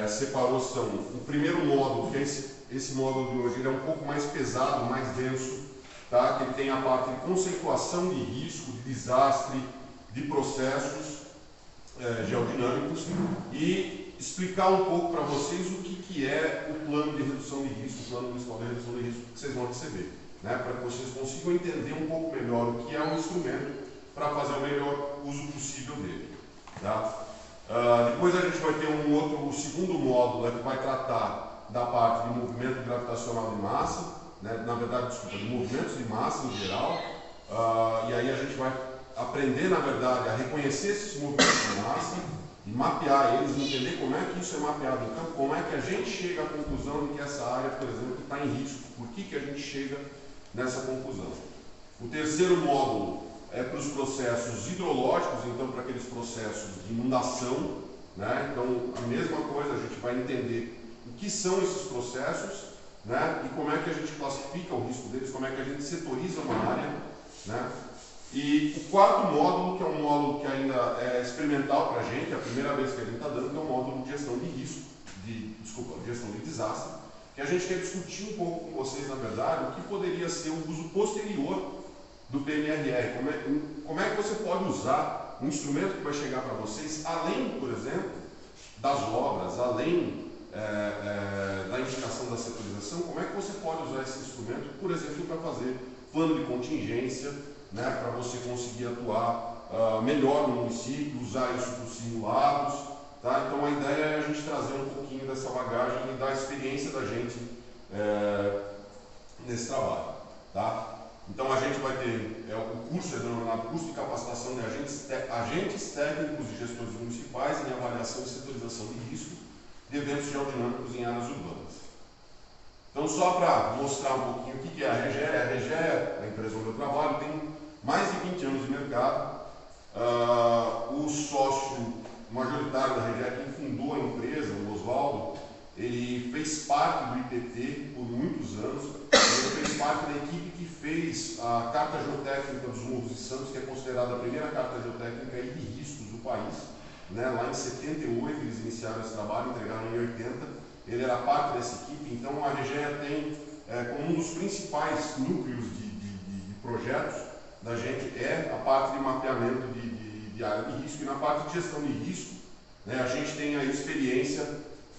separou são o primeiro módulo, que é esse módulo de hoje, ele é um pouco mais pesado, mais denso, tá? Que ele tem a parte de conceituação de risco, de desastre, de processos geodinâmicos e explicar um pouco para vocês o que é o plano de redução de risco, o plano municipal de redução de risco que vocês vão receber, né? Para que vocês consigam entender um pouco melhor o que é o instrumento para fazer o melhor uso possível dele, tá? Depois a gente vai ter o segundo módulo, que vai tratar da parte de movimento gravitacional de massa, né? Na verdade, desculpa, de movimentos de massa em geral, e aí a gente vai aprender, na verdade, a reconhecer esses movimentos de massa e mapear eles, entender como é que isso é mapeado no campo, como é que a gente chega à conclusão de que essa área, por exemplo, está em risco, por que a gente chega nessa conclusão. O terceiro módulo é para os processos hidrológicos, então para aqueles processos de inundação, né? Então a mesma coisa, a gente vai entender o que são esses processos, né? E como é que a gente classifica o risco deles, como é que a gente setoriza uma área, né? E o quarto módulo, que é um módulo que ainda é experimental para a gente, é a primeira vez que a gente está dando, que é o módulo de gestão de risco, gestão de desastre, que a gente quer discutir um pouco com vocês, na verdade, o que poderia ser o uso posterior do PNRR, como é que você pode usar um instrumento que vai chegar para vocês, além, por exemplo, das obras, além da indicação da setorização, como é que você pode usar esse instrumento, por exemplo, para fazer plano de contingência, né, para você conseguir atuar melhor no município, usar isso para os simulados, tá? Então a ideia é a gente trazer um pouquinho dessa bagagem e da experiência da gente nesse trabalho, tá? Então a gente vai ter, o curso é denominado Curso de Capacitação de Agentes Técnicos e Gestores Municipais em Avaliação e Setorização de Risco de Eventos Geodinâmicos em Áreas Urbanas. Então só para mostrar um pouquinho o que é a RGE, a empresa onde eu trabalho, tem mais de 20 anos de mercado. O sócio majoritário da RGE, quem fundou a empresa, o Oswaldo, ele fez parte do IPT por muitos anos, ele fez parte da equipe que fez a Carta Geotécnica dos Morros de Santos, que é considerada a primeira carta geotécnica e de riscos do país, né? Lá em 78 eles iniciaram esse trabalho, entregaram em 80, ele era parte dessa equipe, então a RGE tem como um dos principais núcleos de projetos da gente a parte de mapeamento de área de risco, e na parte de gestão de risco, né, a gente tem a experiência,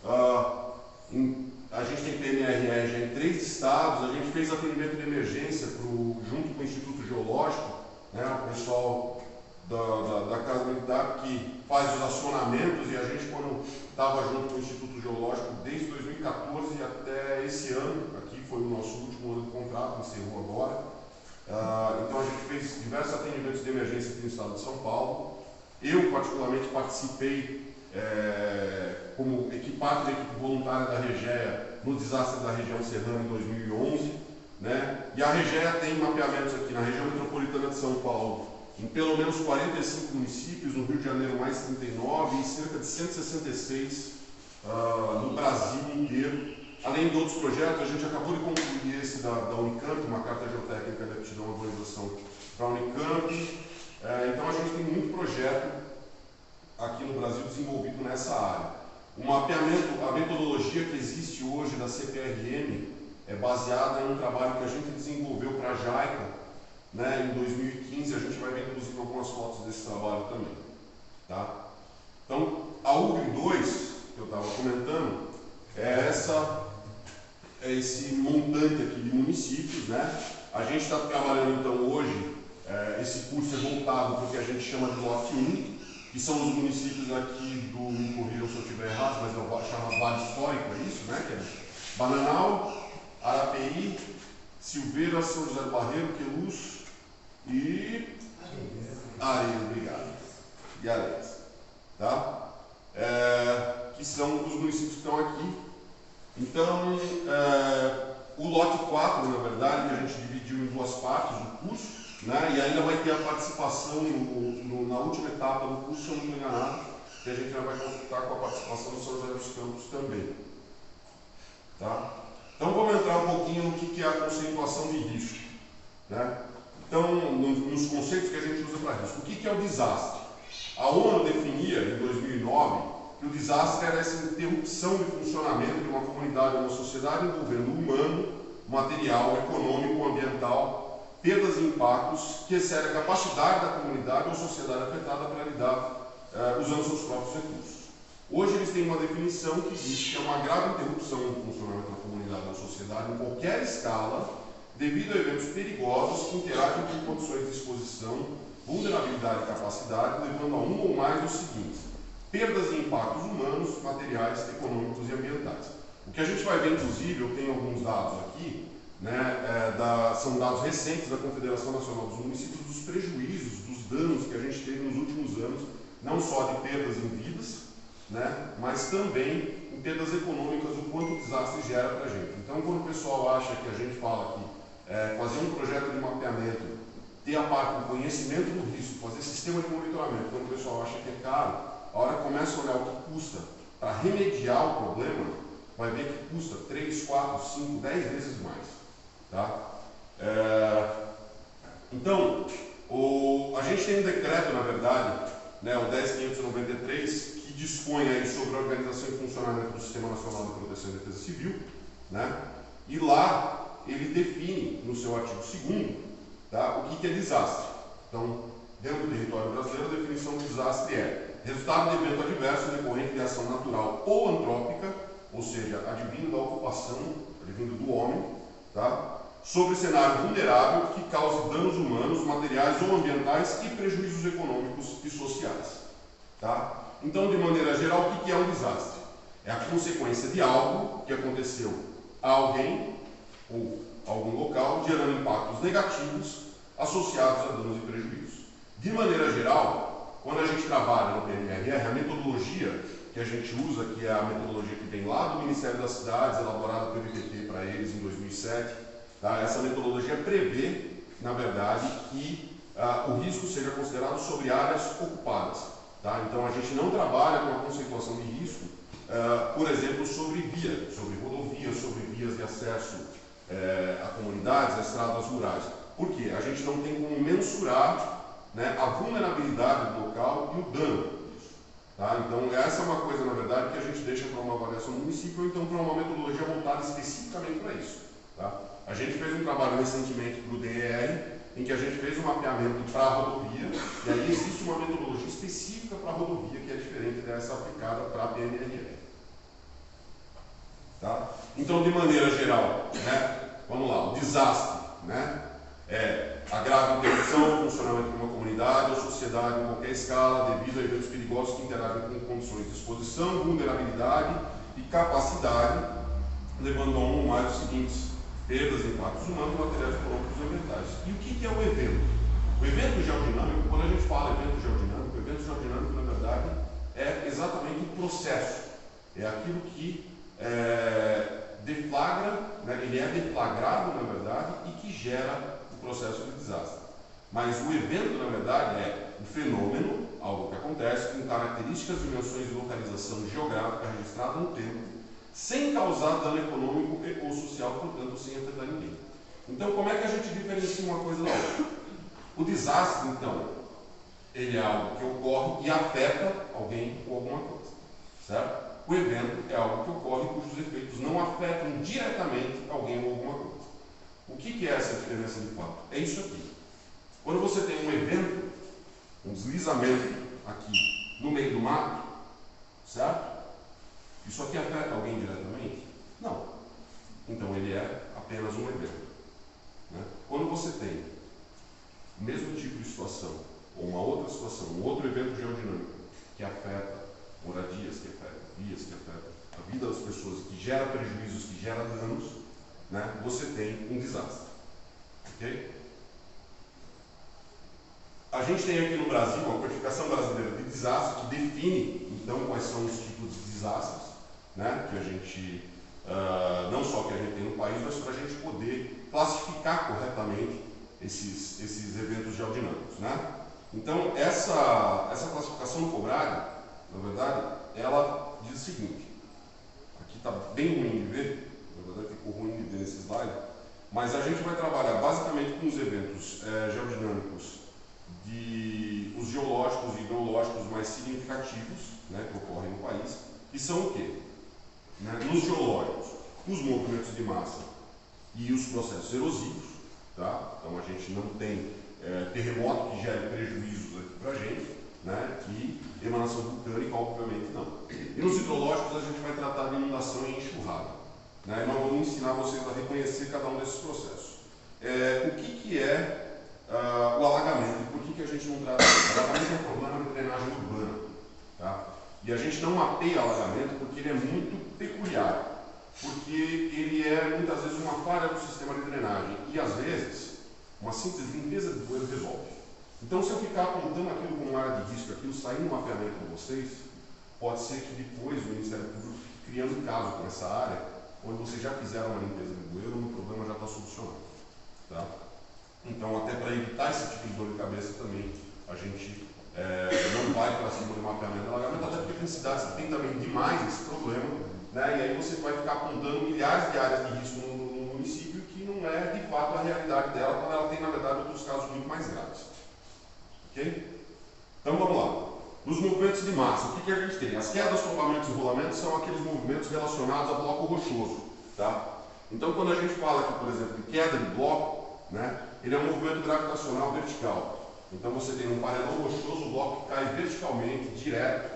a gente tem PNRE já em 3 estados, a gente fez atendimento de emergência junto com o Instituto Geológico, né, o pessoal da Casa Militar que faz os acionamentos, e a gente, quando estava junto com o Instituto Geológico desde 2014 até esse ano, aqui foi o nosso último ano de contrato, encerrou agora. Então a gente fez diversos atendimentos de emergência aqui no estado de São Paulo. Eu particularmente participei como parte da equipe voluntária da RGEA no desastre da região serrana em 2011, né? E a RGEA tem mapeamentos aqui na região metropolitana de São Paulo, em pelo menos 45 municípios, no Rio de Janeiro mais 39 e cerca de 166 no Brasil inteiro. Além de outros projetos, a gente acabou de concluir esse da Unicamp, uma carta geotécnica de aptidão à urbanização para a Unicamp. Então a gente tem muito projeto aqui no Brasil desenvolvido nessa área. O mapeamento, a metodologia que existe hoje da CPRM é baseada em um trabalho que a gente desenvolveu para a JICA, né, em 2015. A gente vai ver inclusive algumas fotos desse trabalho também. Tá? Então, a UGRI 2, que eu estava comentando, é esse montante aqui de municípios, né? A gente está trabalhando então hoje, esse curso é voltado para o que a gente chama de lote 1, que são os municípios aqui me corrijam se eu estiver errado, mas chama Vale Histórico, é isso, né? Que é Bananal, Arapeí, Silveira, São José do Barreiro, Queluz e Areias, obrigado. E Areias, tá? Que são os municípios que estão aqui. Então, o lote 4, na verdade, que a gente dividiu em 2 partes do curso, né, e ainda vai ter a participação na última etapa do curso, se eu não estou enganado, que a gente já vai contar com a participação do São José dos Campos também. Tá? Então, vamos entrar um pouquinho no que é a conceituação de risco. Né? Então, nos conceitos que a gente usa para risco. O que é o desastre? A ONU definia, em 2009, que o desastre era essa interrupção de funcionamento de uma comunidade ou uma sociedade envolvendo o humano, material, econômico, ambiental, perdas e impactos que excedem a capacidade da comunidade ou sociedade afetada para lidar usando seus próprios recursos. Hoje eles têm uma definição que diz que é uma grave interrupção do funcionamento da comunidade ou sociedade em qualquer escala, devido a eventos perigosos que interagem com condições de exposição, vulnerabilidade e capacidade, levando a um ou mais dos seguintes: perdas e impactos humanos, materiais, econômicos e ambientais. O que a gente vai ver, inclusive, eu tenho alguns dados aqui, né, são dados recentes da Confederação Nacional dos Municípios, dos prejuízos, dos danos que a gente teve nos últimos anos, não só de perdas em vidas, né, mas também em perdas econômicas, o quanto o desastre gera para a gente. Então, quando o pessoal acha que a gente fala que fazer um projeto de mapeamento, ter a parte do conhecimento do risco, fazer sistema de monitoramento, quando o pessoal acha que é caro, a hora que começa a olhar o que custa para remediar o problema, vai ver que custa 3, 4, 5, 10 vezes mais. Tá? Então, a gente tem um decreto, na verdade, né, o 10.593, que dispõe aí sobre a organização e funcionamento do Sistema Nacional de Proteção e Defesa Civil, né, e lá ele define, no seu artigo 2º, tá, o que é desastre. Então, dentro do território brasileiro, a definição de desastre é resultado de evento adverso decorrente de ação natural ou antrópica, ou seja, advindo da ocupação, advindo do homem, tá, sobre cenário vulnerável que cause danos humanos, materiais ou ambientais e prejuízos econômicos e sociais. Tá? Então, de maneira geral, o que é um desastre? É a consequência de algo que aconteceu a alguém ou a algum local, gerando impactos negativos associados a danos e prejuízos. De maneira geral, quando a gente trabalha no PNRR, a metodologia que a gente usa, que é a metodologia que vem lá do Ministério das Cidades, elaborada pelo IPT para eles em 2007, tá? Essa metodologia prevê, na verdade, que o risco seja considerado sobre áreas ocupadas. Tá? Então, a gente não trabalha com a conceituação de risco, por exemplo, sobre via, sobre rodovias, sobre vias de acesso a comunidades, a estradas rurais. Por quê? A gente não tem como mensurar, né, a vulnerabilidade do local e o dano disso. Tá? Então, essa é uma coisa, na verdade, que a gente deixa para uma avaliação do município ou então para uma metodologia voltada especificamente para isso. Tá? A gente fez um trabalho recentemente para o DER, em que a gente fez um mapeamento para a rodovia, e aí existe uma metodologia específica para a rodovia, que é diferente dessa aplicada para a PNRR. Tá? Então, de maneira geral, né, vamos lá, o desastre, né, é a grave interrupção do funcionamento de uma comunidade ou sociedade em qualquer escala devido a eventos perigosos que interagem com condições de exposição, vulnerabilidade e capacidade, levando a um ou mais dos seguintes: perdas e impactos humanos, materiais, econômicos e ambientais. E o que é o evento? O evento geodinâmico, quando a gente fala evento geodinâmico, o evento geodinâmico, na verdade, é exatamente o processo. É aquilo que deflagra, né, ele é deflagrado, na verdade, e que gera o processo de desastre. Mas o evento, na verdade, é um fenômeno, algo que acontece com características, dimensões e localização geográfica registrada no tempo, sem causar dano econômico ou social, portanto, sem afetar ninguém. Então, como é que a gente diferencia uma coisa da outra? O desastre, então, ele é algo que ocorre e afeta alguém ou alguma coisa, certo? O evento é algo que ocorre cujos efeitos não afetam diretamente alguém ou alguma coisa. O que é essa diferença de fato? É isso aqui. Quando você tem um evento, um deslizamento aqui no meio do mato, certo? Isso aqui afeta alguém diretamente? Não. Então ele é apenas um evento. Né? Quando você tem o mesmo tipo de situação, ou uma outra situação, um outro evento geodinâmico que afeta moradias, que afeta vias, que afeta a vida das pessoas, que gera prejuízos, que gera danos, né? Você tem um desastre. Ok? A gente tem aqui no Brasil uma codificação brasileira de desastre que define, então, quais são os tipos de desastres, né, que a gente, não só que a gente tem no país, mas para a gente poder classificar corretamente esses eventos geodinâmicos, né? Então, essa classificação do COBRAD, na verdade, ela diz o seguinte, aqui está bem ruim de ver, na verdade ficou ruim de ver nesse slide, mas a gente vai trabalhar basicamente com os eventos geodinâmicos, os geológicos e hidrológicos mais significativos, né, que ocorrem no país, que são o quê? Né, nos geológicos, os movimentos de massa e os processos erosivos, tá? Então a gente não tem terremoto que gere prejuízos aqui para a gente, né? E emanação vulcânica, obviamente, não. E nos hidrológicos a gente vai tratar de inundação e enxurrada, né? Nós vamos ensinar vocês a reconhecer cada um desses processos. O que é o alagamento e por que a gente não trata disso? O alagamento é um problema de drenagem urbana, tá? E a gente não mapeia alagamento porque ele é muito peculiar, porque ele é muitas vezes uma falha do sistema de drenagem e às vezes uma simples limpeza de bueiro resolve. Então, se eu ficar apontando aquilo como área de risco, aquilo sair no mapeamento de vocês, pode ser que depois o Ministério Público fique criando caso com essa área, onde vocês já fizeram uma limpeza de bueiro e o problema já está solucionado. Tá? Então, até para evitar esse tipo de dor de cabeça também, a gente não vai para cima do mapeamento de alagamento, até porque tem cidades que tem também demais esse problema, né? E aí você vai ficar apontando milhares de áreas de risco no município que não é de fato a realidade dela, quando ela tem, na verdade, outros casos muito mais graves. Ok? Então vamos lá. Nos movimentos de massa, o que a gente tem? As quedas, tombamentos e rolamentos são aqueles movimentos relacionados a bloco rochoso. Tá? Então quando a gente fala aqui, por exemplo, de queda de bloco, né, ele é um movimento gravitacional vertical. Então você tem um paredão rochoso, o bloco que cai verticalmente, direto.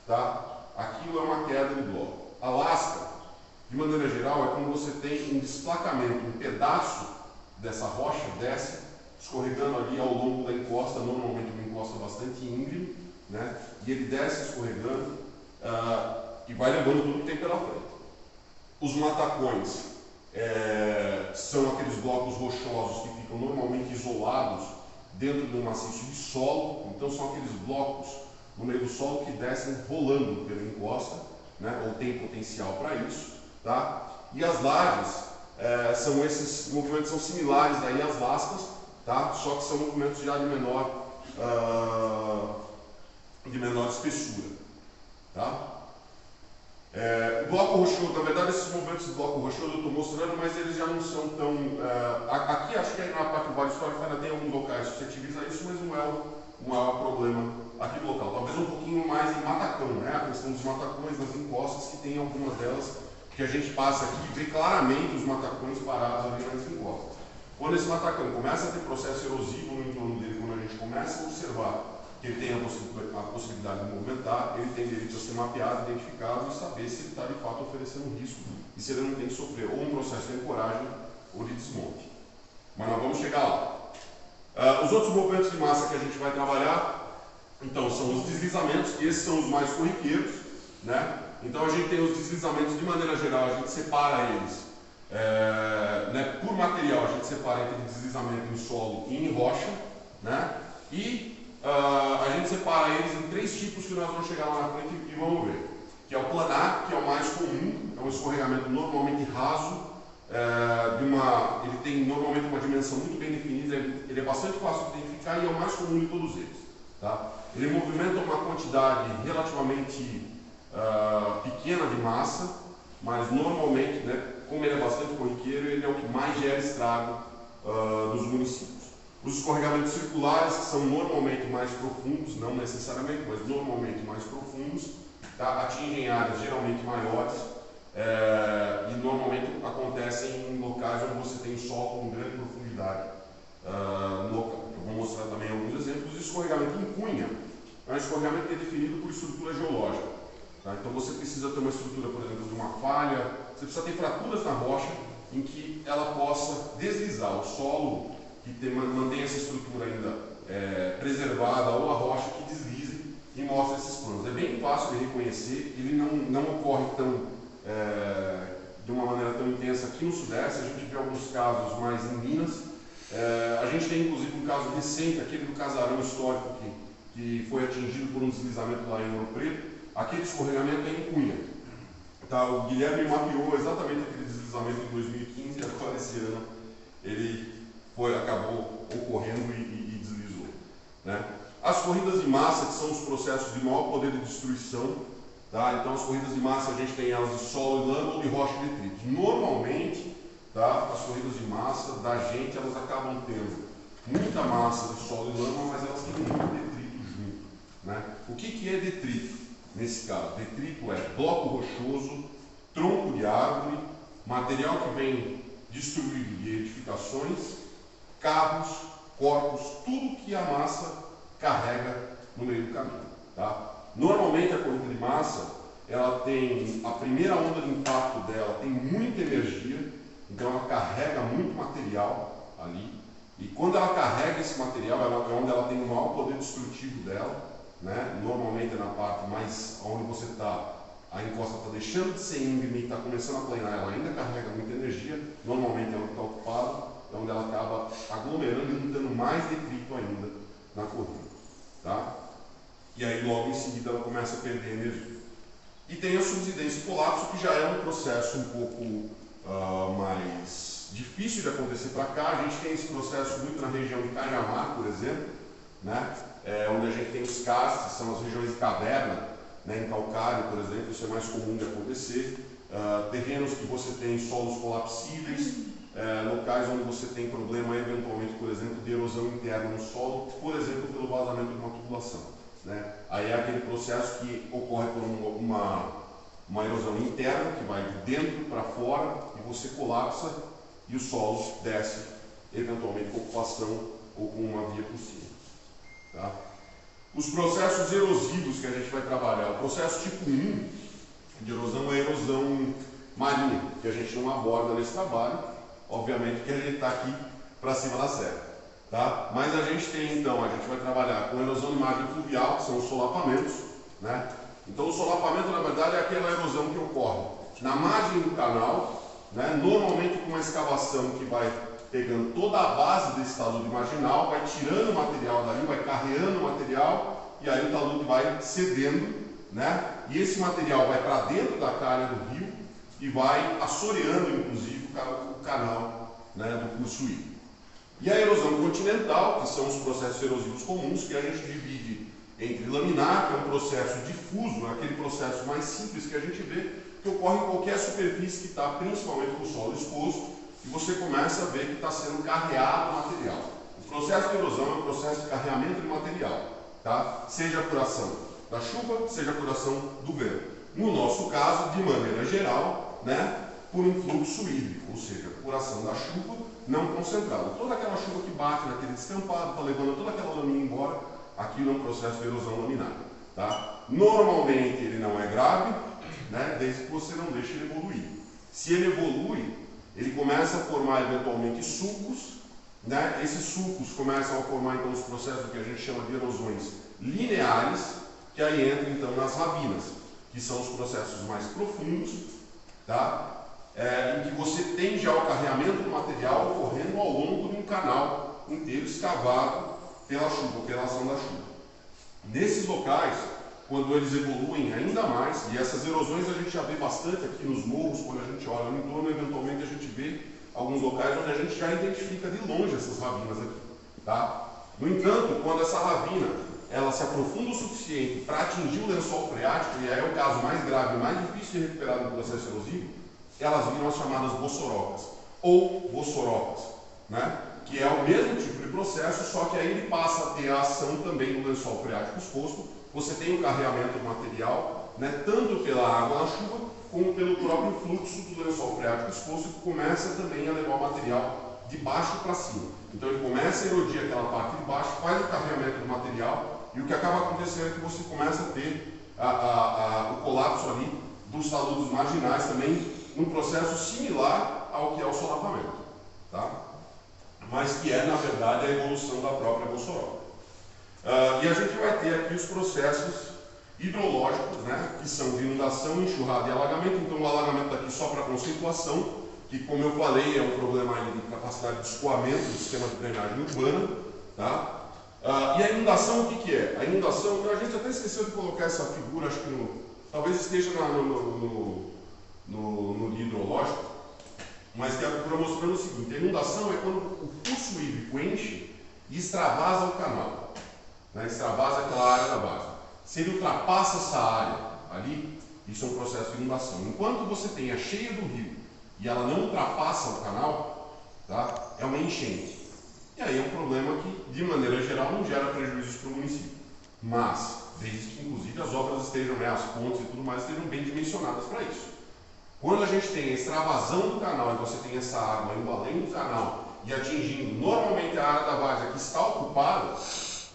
Tá? Aquilo é uma queda de bloco. A lasca, de maneira geral, é quando você tem um desplacamento, um pedaço dessa rocha desce, escorregando ali ao longo da encosta, normalmente uma encosta bastante íngreme, né? E ele desce escorregando e vai levando tudo que tem pela frente. Os matacões são aqueles blocos rochosos que ficam normalmente isolados dentro de um maciço de solo, então são aqueles blocos no meio do solo que descem rolando pela encosta, né? Ou tem potencial para isso. Tá? E as lajes, são esses movimentos são similares aí às lascas, tá? Só que são movimentos já de menor espessura. Tá? O bloco rochoso, na verdade esses movimentos de bloco rochoso eu estou mostrando, mas eles já não são tão... aqui acho que na parte do Vale Histórico ainda tem alguns locais suscetíveis a isso, mas não é o maior problema aqui do local. Talvez um pouquinho mais em matacão, né? A questão dos matacões nas encostas, que tem algumas delas que a gente passa aqui e vê claramente os matacões parados ali nas encostas. Quando esse matacão começa a ter processo erosivo no entorno dele, quando a gente começa a observar que ele tem a possibilidade de movimentar, ele tem direito a ser mapeado, identificado e saber se ele está de fato oferecendo risco e se ele não tem que sofrer ou um processo de ancoragem ou de desmonte. Mas nós vamos chegar lá. Os outros movimentos de massa que a gente vai trabalhar, então, são os deslizamentos, esses são os mais corriqueiros, né? Então a gente tem os deslizamentos, de maneira geral, a gente separa eles né, por material, a gente separa entre deslizamento em solo e em rocha, né? E a gente separa eles em 3 tipos que nós vamos chegar lá na frente e vamos ver. Que é o planar, que é o mais comum, é um escorregamento normalmente raso, ele tem normalmente uma dimensão muito bem definida, ele é bastante fácil de identificar e é o mais comum de todos eles. Tá? Ele movimenta uma quantidade relativamente pequena de massa, mas normalmente, né, como ele é bastante corriqueiro, ele é o que mais gera estrago nos municípios. Os escorregamentos circulares, que são normalmente mais profundos, não necessariamente, mas normalmente mais profundos, tá? Atingem áreas geralmente maiores e normalmente acontecem em locais onde você tem solo com grande profundidade no local. Eu vou mostrar também alguns exemplos. O escorregamento em cunha é um escorregamento que é definido por estrutura geológica. Tá? Então você precisa ter uma estrutura, por exemplo, de uma falha, você precisa ter fraturas na rocha em que ela possa deslizar o solo que mantém essa estrutura ainda preservada, ou a rocha que deslize e mostra esses planos. É bem fácil de reconhecer, ele não ocorre de uma maneira tão intensa aqui no Sudeste, a gente vê alguns casos mais em Minas. A gente tem inclusive um caso recente, aquele do casarão histórico que foi atingido por um deslizamento lá em Ouro Preto. Aquele escorregamento é em Cunha. Tá, o Guilherme mapeou exatamente aquele deslizamento em 2015 e agora esse ano ele acabou ocorrendo e deslizou. Né? As corridas de massa, que são os processos de maior poder de destruição, tá? Então as corridas de massa a gente tem elas de solo e lama ou de rocha e detritos. Normalmente, tá, as corridas de massa da gente, elas acabam tendo muita massa de solo e lama, mas elas têm muito detrito junto. né? O que é detrito nesse caso? Detrito é bloco rochoso, tronco de árvore, material que vem destruído de edificações, carros, corpos, tudo que a massa carrega no meio do caminho. Tá? Normalmente a corrida de massa, ela tem, a primeira onda de impacto dela tem muita energia, então ela carrega muito material ali, e quando ela carrega esse material, é onde ela tem o maior poder destrutivo dela, né? Normalmente é na parte mais onde você está, a encosta está deixando de ser íngreme e está começando a planar, ela ainda carrega muita energia, normalmente é onde está ocupado, é onde ela acaba aglomerando e juntando mais detrito ainda na corrida. Tá? E aí logo em seguida ela começa a perder energia. E tem a subsidência e colapso, que já é um processo um pouco mais difícil de acontecer para cá. A gente tem esse processo muito na região de Cajamar, por exemplo, né? Onde a gente tem os castes, são as regiões de caverna, né? Em calcário, por exemplo, isso é mais comum de acontecer. Terrenos que você tem solos colapsíveis, locais onde você tem problema eventualmente, por exemplo, de erosão interna no solo, por exemplo, pelo vazamento de uma tubulação. Né? Aí é aquele processo que ocorre por uma erosão interna, que vai de dentro para fora, e você colapsa e o solo desce, eventualmente com ocupação ou com uma via por cima. Tá? Os processos erosivos que a gente vai trabalhar, o processo tipo 1 de erosão é a erosão marinha, que a gente não aborda nesse trabalho, obviamente que a gente está aqui para cima da serra. Tá? Mas a gente tem então, a gente vai trabalhar com erosão de margem fluvial, que são os solapamentos, né? Então o solapamento na verdade é aquela erosão que ocorre na margem do canal, né? Normalmente com uma escavação que vai pegando toda a base desse talude marginal, vai tirando o material dali, vai carreando o material, e aí o talude vai cedendo, né? E esse material vai para dentro da calha do rio e vai assoreando inclusive o canal, né, do curso hídrico. E a erosão continental, que são os processos erosivos comuns, que a gente divide entre laminar, que é um processo difuso, aquele processo mais simples que a gente vê, que ocorre em qualquer superfície que está principalmente com o solo exposto, e você começa a ver que está sendo carreado o material. O processo de erosão é um processo de carreamento de material, tá? Seja por ação da chuva, seja por ação do vento. No nosso caso, de maneira geral, né, por um fluxo hídrico, ou seja, por ação da chuva não concentrada. Toda aquela chuva que bate naquele descampado, está levando toda aquela laminha embora, aquilo é um processo de erosão laminar. Tá? Normalmente ele não é grave, né, desde que você não deixe ele evoluir. Se ele evolui, ele começa a formar eventualmente sulcos, né? Esses sulcos começam a formar então os processos que a gente chama de erosões lineares, que aí entram então nas rabinas, que são os processos mais profundos, tá? Em que você tem já o carreamento do material ocorrendo ao longo de um canal inteiro escavado pela chuva, pela ação da chuva. Nesses locais, quando eles evoluem ainda mais, e essas erosões a gente já vê bastante aqui nos morros, quando a gente olha no entorno, eventualmente a gente vê alguns locais onde a gente já identifica de longe essas ravinas aqui. Tá? No entanto, quando essa ravina ela se aprofunda o suficiente para atingir o lençol freático, e aí é o caso mais grave, mais difícil de recuperar no processo erosivo, elas viram as chamadas bossorocas, ou bossorocas, né? Que é o mesmo tipo de processo, só que aí ele passa a ter a ação também do lençol freático exposto. Você tem o carreamento do material, né, tanto pela água na chuva, como pelo próprio fluxo do lençol freático exposto, que começa também a levar o material de baixo para cima. Então ele começa a erodir aquela parte de baixo, faz o carregamento do material, e o que acaba acontecendo é que você começa a ter o colapso ali dos taludes marginais também, num processo similar ao que é o solapamento, tá? Mas que é, na verdade, a evolução da própria bossoroca. E a gente vai ter aqui os processos hidrológicos, né, que são de inundação, enxurrada e alagamento. Então o alagamento está aqui só para conceituação, que, como eu falei, é um problema aí de capacidade de escoamento do sistema de drenagem urbana. Tá? E a inundação, o que é? A inundação, a gente até esqueceu de colocar essa figura, acho que talvez esteja no hidrológico, mas que a figura mostrando o seguinte: a inundação é quando o curso hídrico enche e extravasa o canal, né? Extravasa aquela área da base. Se ele ultrapassa essa área ali, isso é um processo de inundação. Enquanto você tem a cheia do rio e ela não ultrapassa o canal, tá? É uma enchente. E aí é um problema que, de maneira geral, não gera prejuízos para o município. Mas, desde que inclusive as obras estejam, né, as pontes e tudo mais, estejam bem dimensionadas para isso. Quando a gente tem a extravasão do canal e você tem essa água indo além do canal e atingindo normalmente a área da várzea que está ocupada,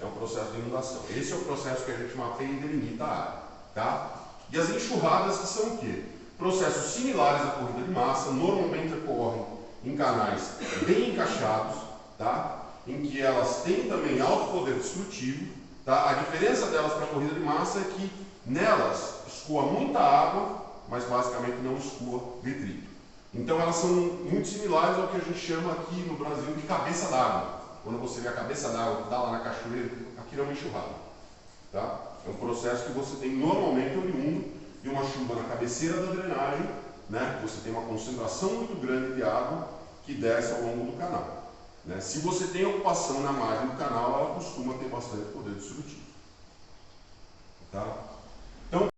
é um processo de inundação. Esse é o processo que a gente mapeia e delimita a área. Tá? E as enxurradas, que são o quê? Processos similares à corrida de massa, normalmente ocorrem em canais bem encaixados, tá? Em que elas têm também alto poder destrutivo. Tá? A diferença delas para a corrida de massa é que nelas escoa muita água, mas basicamente não escoa detrito. Então elas são muito similares ao que a gente chama aqui no Brasil de cabeça d'água. Quando você vê a cabeça d'água que está lá na cachoeira, aquilo é uma enxurrada. Tá? É um processo que você tem normalmente oriundo de uma chuva na cabeceira da drenagem, né? Você tem uma concentração muito grande de água que desce ao longo do canal. Né? Se você tem ocupação na margem do canal, ela costuma ter bastante poder destrutivo. Tá?